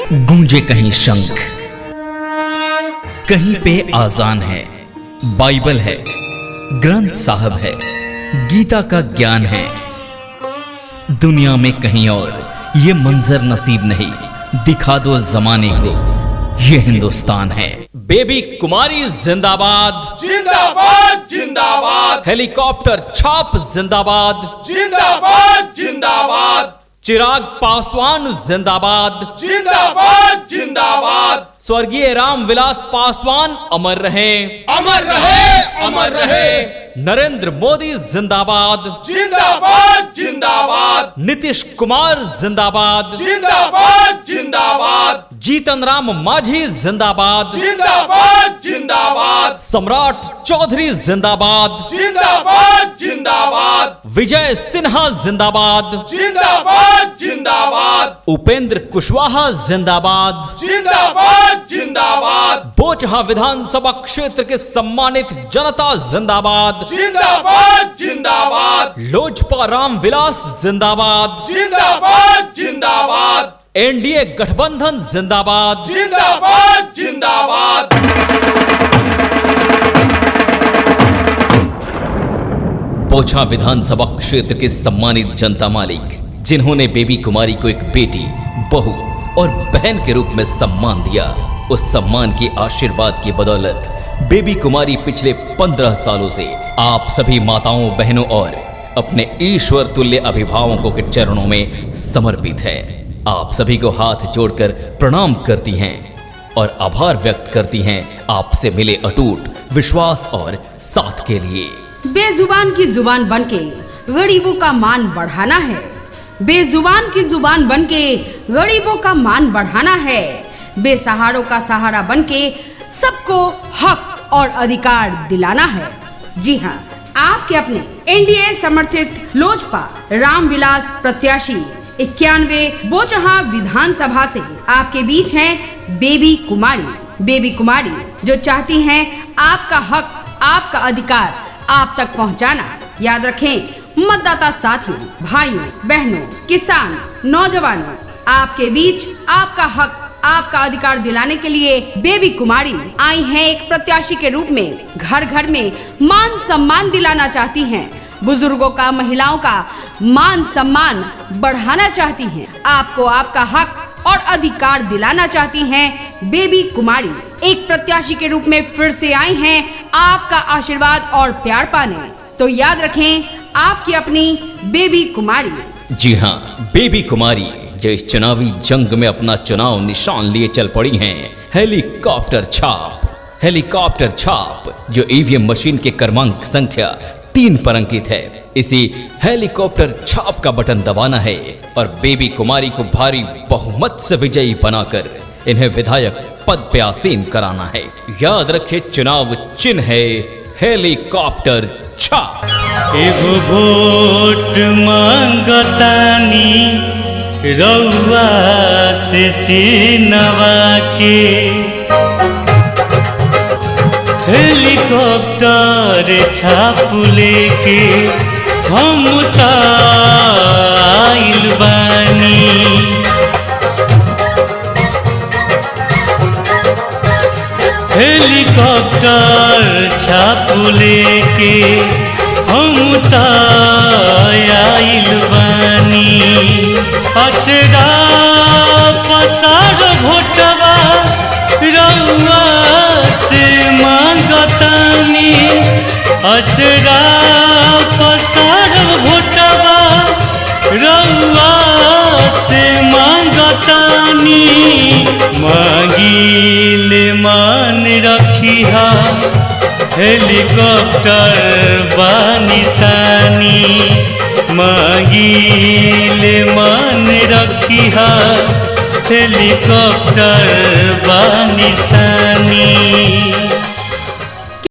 गूंजे कहीं शंख, कहीं पे आजान है, बाइबल है, ग्रंथ साहब है, गीता का ज्ञान है। दुनिया में कहीं और ये मंजर नसीब नहीं, दिखा दो जमाने को ये हिंदुस्तान है। बेबी कुमारी जिंदाबाद जिंदाबाद जिंदाबाद, हेलीकॉप्टर छाप जिंदाबाद जिंदाबाद जिंदाबाद, चिराग पासवान जिंदाबाद जिंदाबाद जिंदाबाद, स्वर्गीय रामविलास पासवान अमर रहे, अमर रहे अमर रहे, नरेंद्र मोदी जिंदाबाद, जिंदाबाद जिंदाबाद, नीतीश कुमार जिंदाबाद, जिंदाबाद जिंदाबाद, जीतन राम मांझी जिंदाबाद, जिंदाबाद जिंदाबाद, सम्राट चौधरी जिंदाबाद, जिंदाबाद जिंदाबाद, विजय सिन्हा जिंदाबाद, जिंदाबाद जिंदाबाद, उपेंद्र कुशवाहा जिंदाबाद, जिंदाबाद जिंदाबाद, बोचहा विधानसभा क्षेत्र के सम्मानित जनता जिंदाबाद, जिंदाबाद जिंदाबाद, लोजपा रामविलास जिंदाबाद, जिंदाबाद जिंदाबाद, एनडीए गठबंधन जिंदाबाद, जिंदाबाद जिंदाबाद। बोचहा विधानसभा क्षेत्र के सम्मानित जनता मालिक, जिन्होंने बेबी कुमारी को एक बेटी, बहू और बहन के रूप में सम्मान दिया, उस सम्मान के आशीर्वाद की बदौलत बेबी कुमारी पिछले 15 सालों से आप सभी माताओं, बहनों और अपने ईश्वर तुल्य अभिभावकों के चरणों में समर्पित है। आप सभी को हाथ जोड़कर प्रणाम करती हैं और आभार व्यक्त करती हैं आपसे मिले अटूट विश्वास और साथ के लिए। बेजुबान की जुबान बनके गरीबों का मान बढ़ाना है, बेजुबान की जुबान बनके गरीबों का मान बढ़ाना है, बेसहारों का सहारा बनके सबको हक और अधिकार दिलाना है। जी हाँ, आपके अपने एनडीए समर्थित लोजपा रामविलास प्रत्याशी 91 बोचहा विधानसभा से आपके बीच हैं बेबी कुमारी। बेबी कुमारी जो चाहती हैं आपका हक, आपका अधिकार आप तक पहुंचाना। याद रखें, मतदाता साथियों, भाइयों, बहनों, किसान, नौजवानों, आपके बीच आपका हक, आपका अधिकार दिलाने के लिए बेबी कुमारी आई हैं एक प्रत्याशी के रूप में। घर घर में मान सम्मान दिलाना चाहती हैं, बुजुर्गों का, महिलाओं का मान सम्मान बढ़ाना चाहती हैं, आपको आपका हक और अधिकार दिलाना चाहती हैं। बेबी कुमारी एक प्रत्याशी के रूप में फिर से आई हैं आपका आशीर्वाद और प्यार पाने। तो याद रखें, आपकी अपनी बेबी कुमारी। जी हाँ, बेबी कुमारी जो इस चुनावी जंग में अपना चुनाव निशान लिए चल पड़ी हैं। हेलीकॉप्टर छाप, हेलीकॉप्टर छाप जो ईवीएम मशीन के क्रमांक संख्या 3 पर अंकित है। इसी हेलीकॉप्टर छाप का बटन दबाना है और बेबी कुमारी को भारी बहुमत से विजयी बनाकर इन्हें विधायक पद पे आसीन कराना है। याद रखे, चुनाव चिन्ह है हेलीकॉप्टर छाप। एगो वोट मांगतानी रउआ से सीनवा के, हेलीकॉप्टर छाप लेके हम त आइल बानी। हेलीकॉप्टर छाप लेके हम त आइल बानी। अचरा पसार भोटवा रउआ से मांगतानी, अचरा पसार भोटवा रउआ से मांगतानी। मांगिले मान रखिहा हेलीकॉप्टर बानिसानी, मांगिले मान रखिहा हेलीकॉप्टर बानिसानी।